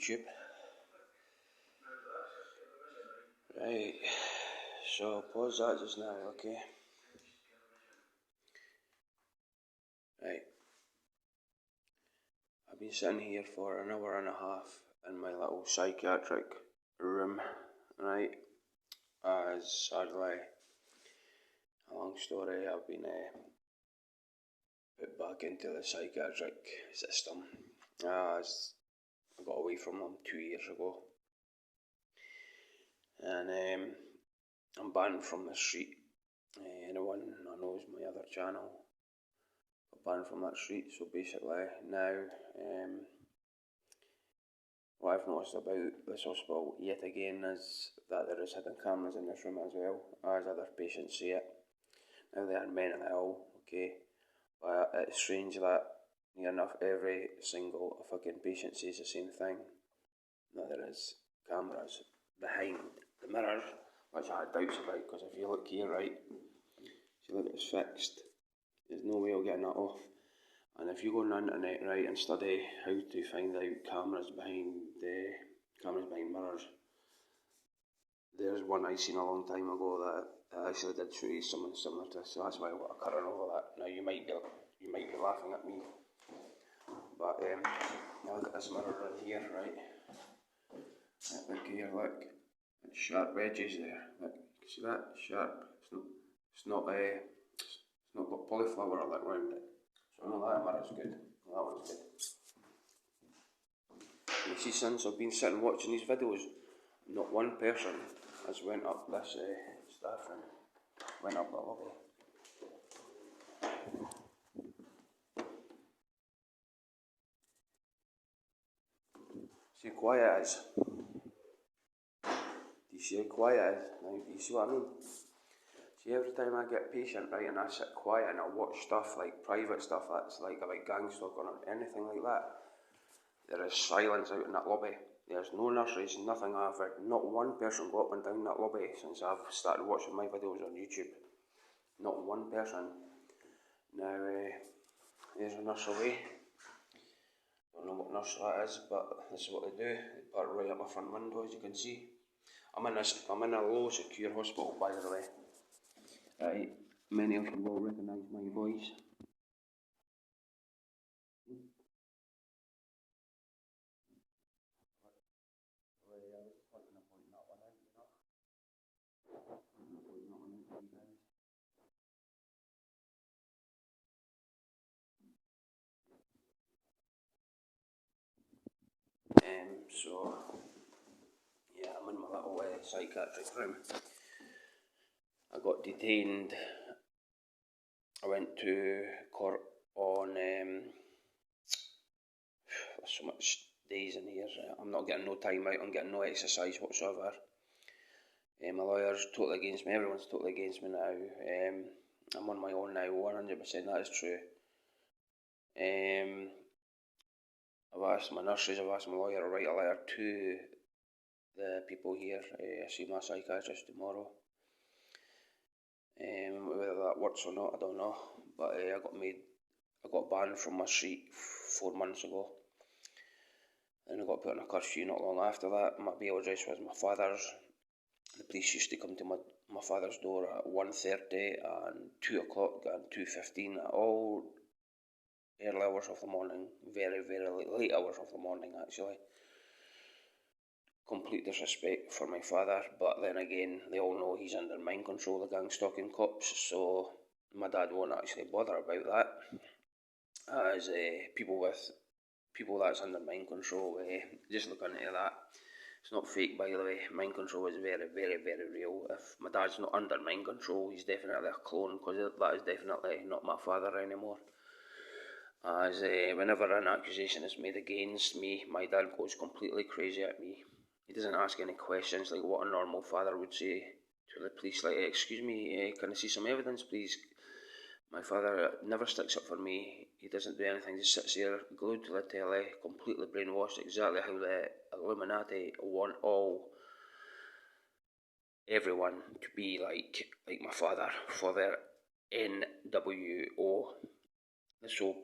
YouTube. Right, so pause that just now, okay? Right, I've been sitting here for an hour and a half in my little psychiatric room, right? As sadly, a long story, I've been put back into the psychiatric system as I got away from them 2 years ago. And I'm banned from the street. Anyone who knows my other channel, I'm banned from that street. So basically now, what I've noticed about this hospital yet again is that there is hidden cameras in this room as well, as other patients see it. Now they are mentally ill, okay, but it's strange that near enough every single fucking patient says the same thing, that there is cameras behind the mirrors, which I had doubts about, because if you look here, right, see, look, it's fixed. There's no way of getting that off. And if you go on the internet, right, and study how to find out cameras behind mirrors, there's one I seen a long time ago that actually did show you something similar to this. So that's why I got a current over that. Now you might be laughing at me, but now look at this mirror in here, right? Look here, look. It's sharp edges there. Look, see that? Sharp. It's not got cauliflower or that round it. So no, that mirror's good. That one's good. You see, since I've been sitting watching these videos, not one person has went up this staff room, went up the lobby. See how quiet it is? Do you see how quiet it is? Now, do you see what I mean? See, every time I get a patient, right, and I sit quiet and I watch stuff like private stuff that's like about gang stalking or anything like that, there is silence out in that lobby. There's no nurseries, nothing. I've heard not one person go up and down that lobby since I've started watching my videos on YouTube. Not one person. Now, there's a nurse away. Don't know what nurse that is, but this is what they do. They park right up my front window, as you can see. I'm in a low secure hospital, by the way. Right, many of you will recognise my voice. So, yeah, I'm in my little psychiatric room. I got detained. I went to court on so much days in here. I'm not getting no time out, I'm getting no exercise whatsoever. My lawyer's totally against me, everyone's totally against me now. I'm on my own now, 100% that is true. I've asked my nurses, I've asked my lawyer to write a letter to the people here. I see my psychiatrist tomorrow. Whether that works or not, I don't know. But I got banned from my street 4 months ago. And I got put on a curfew not long after that. My bail address was my father's. The police used to come to my father's door at 1:30 and 2 o'clock and 2:15 at all early hours of the morning, very, very late hours of the morning actually. Complete disrespect for my father, but then again, they all know he's under mind control, the gang stalking cops, so my dad won't actually bother about that. As people that's under mind control, just look into that. It's not fake, by the way. Mind control is very, very, very real. If my dad's not under mind control, he's definitely a clone, because that is definitely not my father anymore. As whenever an accusation is made against me, my dad goes completely crazy at me. He doesn't ask any questions like what a normal father would say to the police, like, excuse me, can I see some evidence, please? My father never sticks up for me. He doesn't do anything, just sits there, glued to the telly, completely brainwashed, exactly how the Illuminati want everyone to be like my father, for their NWO. So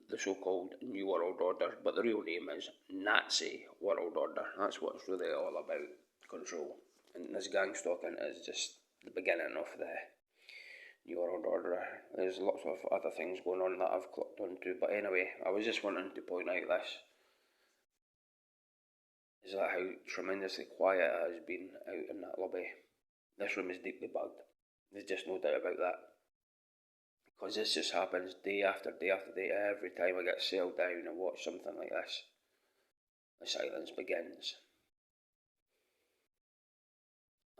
the so-called New World Order, but the real name is Nazi World Order. That's what it's really all about, control. And this gang stalking is just the beginning of the New World Order. There's lots of other things going on that I've clocked onto, but anyway, I was just wanting to point out this. Is that how tremendously quiet it has been out in that lobby. This room is deeply bugged. There's just no doubt about that. Because this just happens day after day after day. Every time I get settled down and watch something like this, the silence begins.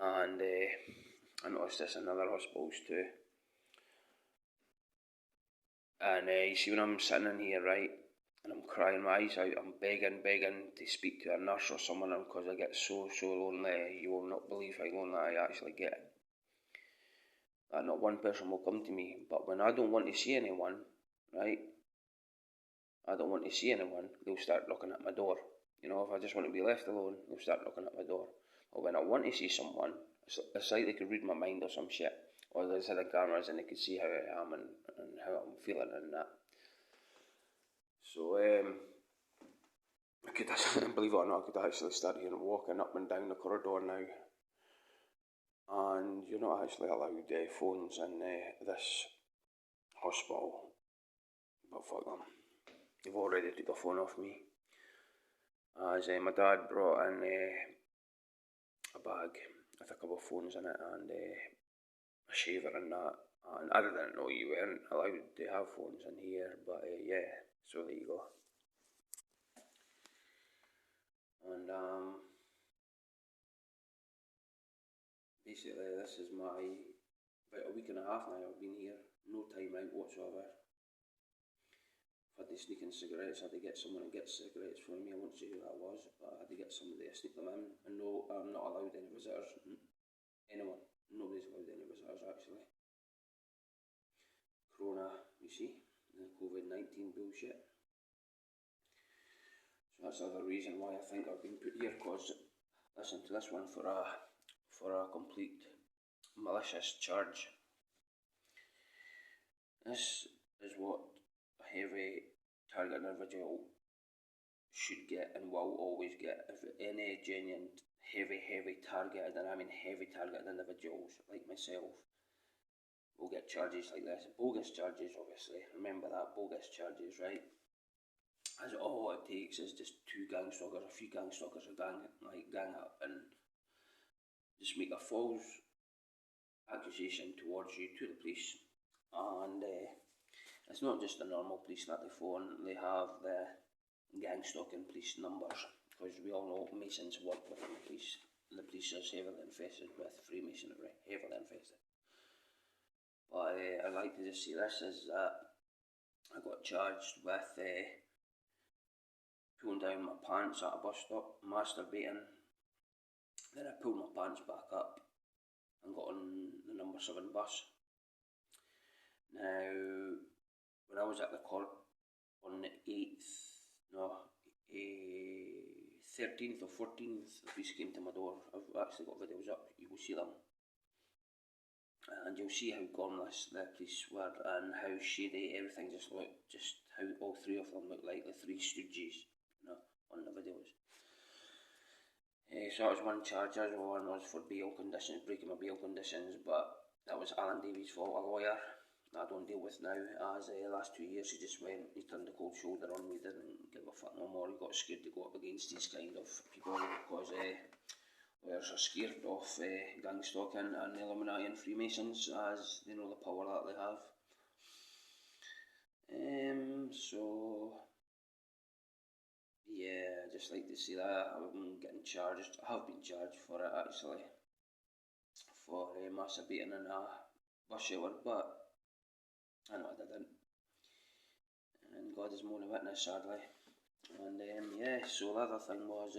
And I noticed this in other hospitals too. And you see when I'm sitting in here, right, and I'm crying my eyes out, I'm begging to speak to a nurse or someone because I get so lonely. You will not believe how lonely I actually get. That not one person will come to me, but when I don't want to see anyone, right, they'll start knocking at my door. You know, if I just want to be left alone, they'll start knocking at my door. But when I want to see someone, it's like they could read my mind or some shit. Or they just had the cameras and they could see how I am and how I'm feeling and that. So, I could, believe it or not, I could actually start hearing walking up and down the corridor now. And you're not actually allowed phones in this hospital. But fuck them. They've already took the phone off me. As my dad brought in a bag with a couple of phones in it and a shaver and that. And I didn't know you weren't allowed to have phones in here, but yeah, so there you go. And basically this is my, about a week and a half now I've been here, no time out whatsoever. I had to sneak in cigarettes, I had to get someone to get cigarettes for me, I won't say who that was, but I had to get somebody to sneak them in. And no, I'm not allowed any visitors, anyone, nobody's allowed any visitors actually. Corona, you see, the COVID-19 bullshit. So that's the other reason why I think I've been put here, because listen to this one, for a complete malicious charge. This is what a heavy target individual should get and will always get. If any genuine heavy targeted, and I mean heavy targeted individuals like myself, will get charges like this. Bogus charges, obviously. Remember that, bogus charges, right? As all it takes is just a few gang stalkers, gang up and just make a false accusation towards you to the police. And it's not just the normal police that they phone, they have the gang stalking police numbers, because we all know Masons work with the police. The police is heavily infested with Freemasonry, heavily infested. But I'd like to just say this, is that I got charged with pulling down my pants at a bus stop, masturbating. Then I pulled my pants back up and got on the number 7 bus. Now, when I was at the court on the 13th or 14th, the police came to my door. I've actually got videos up, you will see them. And you'll see how gormless the police were and how shady everything just looked, just how all three of them looked like the three stooges, you know, on the videos. So that was one charge. The other one was for bail conditions, breaking my bail conditions, but that was Alan Davies' fault, a lawyer that I don't deal with now, as the last 2 years he just went, he turned the cold shoulder on me, didn't give a fuck no more. He got scared to go up against these kind of people because lawyers are scared of gang stalking and the Illuminati and Freemasons, as they know the power that they have. So yeah, I just like to say that I'm getting charged. I have been charged for it actually, for masturbating in a bus shelter, but I know I didn't. And God is more than witness, sadly. And yeah, so the other thing was,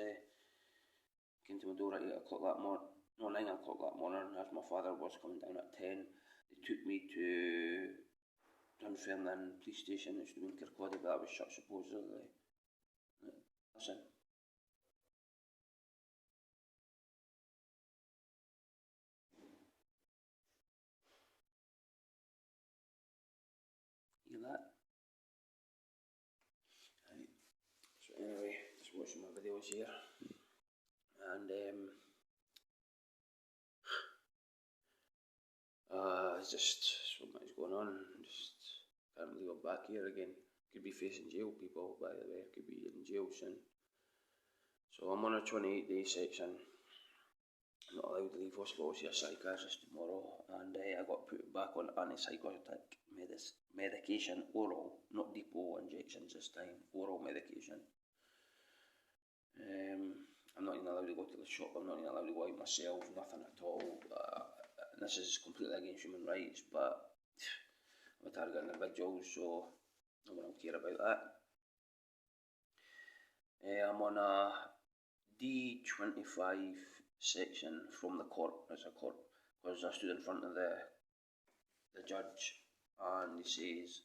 came to my door at 8 o'clock that morning, no, 9 o'clock that morning, as my father was coming down at 10. They took me to Dunfermline police station, which was in Kirkcaldy, but that was shut supposedly. Listen. You hear that? was here, and it's just so much going on. Just can't believe I'm back here again. Could be facing jail, people, by the way. Could be in jail soon. So I'm on a 28-day section. I'm not allowed to leave hospital, see a psychiatrist tomorrow, and I got put back on antipsychotic medication, oral, not depot injections this time, oral medication. I'm not even allowed to go to the shop, I'm not even allowed to go out myself, nothing at all. This is completely against human rights, but I'm a target individual, so no one will care about that. I'm on a D25 section from the court, as a court, because I stood in front of the judge, and he says,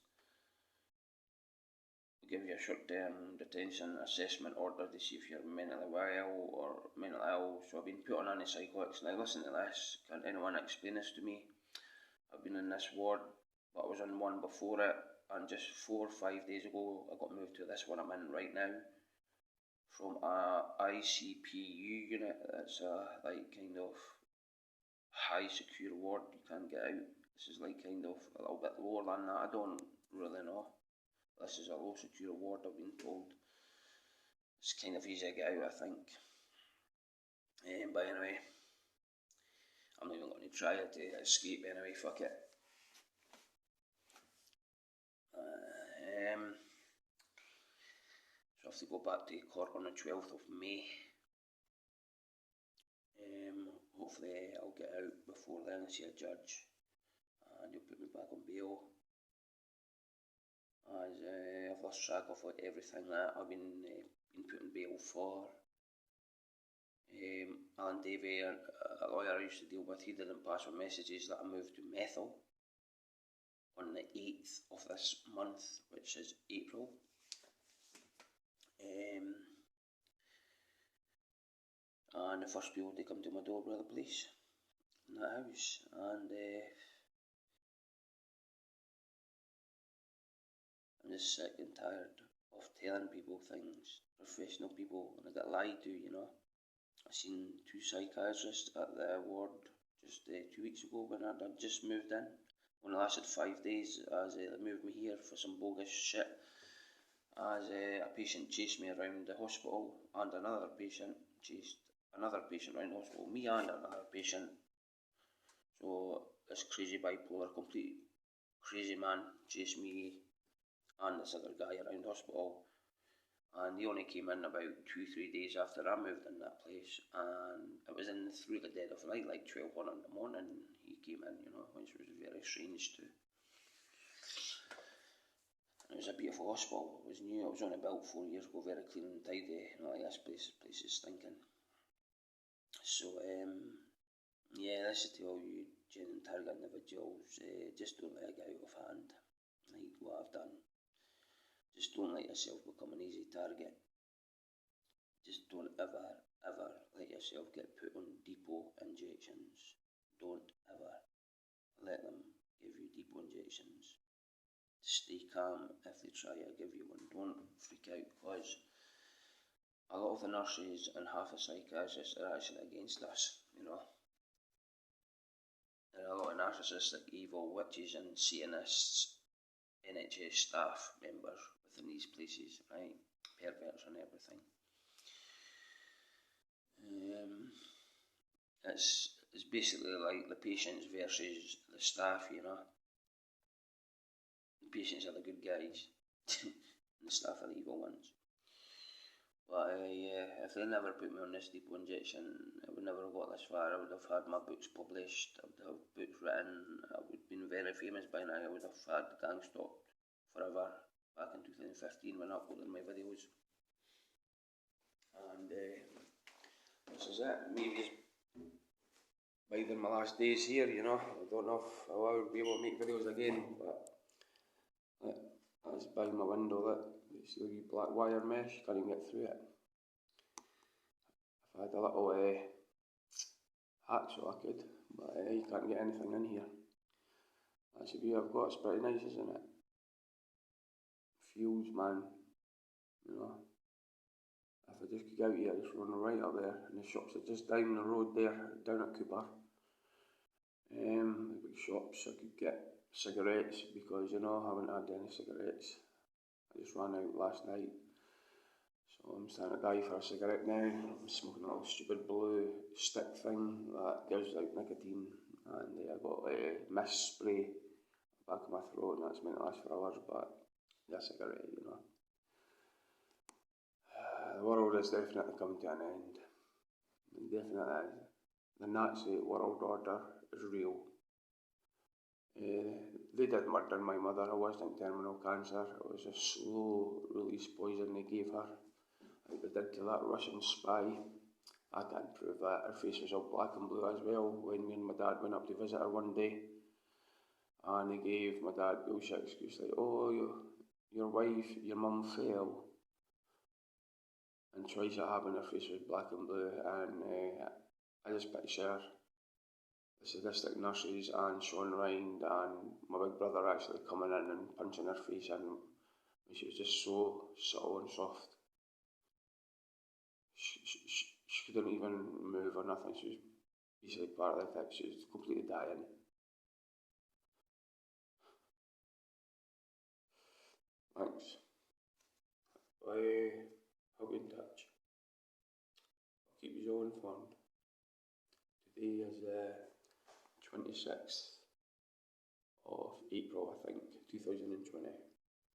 we'll give you a short-term detention assessment order to see if you're mentally well or mental ill. So I've been put on antipsychotics. Now listen to this, can anyone explain this to me? I've been in this ward, but I was in one before it, and just 4 or 5 days ago I got moved to this one I'm in right now, from a ICPU unit. That's a kind of high secure ward, you can't get out. This is kind of a little bit lower than that, I don't really know. This is a low secure ward, I've been told. It's kind of easy to get out, I think. But anyway, I'm not even going to try to escape anyway, fuck it. So I have to go back to court on the 12th of May. Hopefully I'll get out before then and see a judge, and he'll put me back on bail. As I've lost track of everything that I've been put in bail for. Alan Davey, a lawyer I used to deal with, he didn't pass on messages that I moved to Methyl on the 8th of this month, which is April. And the first people to come to my door were the police in that house, and I'm just sick and tired of telling people things, professional people, and I get lied to, you know. I seen 2 psychiatrists at the ward just 2 weeks ago when I'd just moved in. Only lasted 5 days as they moved me here for some bogus shit. As a patient chased me around the hospital, and another patient chased another patient around the hospital, me and another patient. So this crazy bipolar, complete crazy man chased me and this other guy around the hospital, and he only came in about 2-3 days after I moved in that place, and it was in through the dead of night, like 12:01 in the morning he came in, you know, which was very strange too. It was a beautiful hospital, it was new, it was only built 4 years ago, very clean and tidy, you know, like this place is stinking. So yeah, this is to all you genuine target individuals, just don't let it get out of hand, like what I've done. Just don't let yourself become an easy target. Just don't ever let yourself get put on depot injections. Don't ever let them give you depot injections. Stay calm if they try to give you one. Don't freak out, because a lot of the nurses and half the psychiatrists are actually against us, you know. There are a lot of narcissistic, evil witches and Satanists, NHS staff members within these places, right? Perverts and everything. It's basically like the patients versus the staff, you know. The patients are the good guys, and the staff are the evil ones. But if they never put me on this depot injection, I would never have got this far. I would have had my books published, I would have books written, I would have been very famous by now. I would have had Gang Stopped forever back in 2015 when I uploaded my videos. And this is it. Maybe either my last days here, you know. I don't know if I will be able to make videos again, but that's by my window, that you see the wee black wire mesh, can't even get through it. If I had a little hacksaw I could, but you can't get anything in here. That's the view I've got, it's pretty nice, isn't it? Feels, man, you know. If I just could go out here, just run right up there, and the shops are just down the road there, down at Cooper. The big shops, I could get cigarettes because, you know, I haven't had any cigarettes. I just ran out last night. So I'm starting to die for a cigarette now. I'm smoking a little stupid blue stick thing that gives out nicotine, and I got a mist spray back of my throat, and that's meant to last for hours, but a cigarette, you know. The world is definitely coming to an end. It definitely is. The Nazi world order is real. They did murder my mother. It wasn't terminal cancer. It was a slow release poison they gave her, like they did to that Russian spy. I can't prove that. Her face was all black and blue as well when me and my dad went up to visit her one day. And they gave my dad bullshit excuse like, oh, your wife, your mum fell. And twice it happened, her face was black and blue, and I just picture the sadistic nurses and Sean Rind and my big brother actually coming in and punching her face in. And she was just so subtle and soft. She couldn't even move or nothing. She was basically paralytic. She was completely dying. Thanks. I'll be in touch. I'll keep you all informed. Today is the 26th of April, I think, 2020.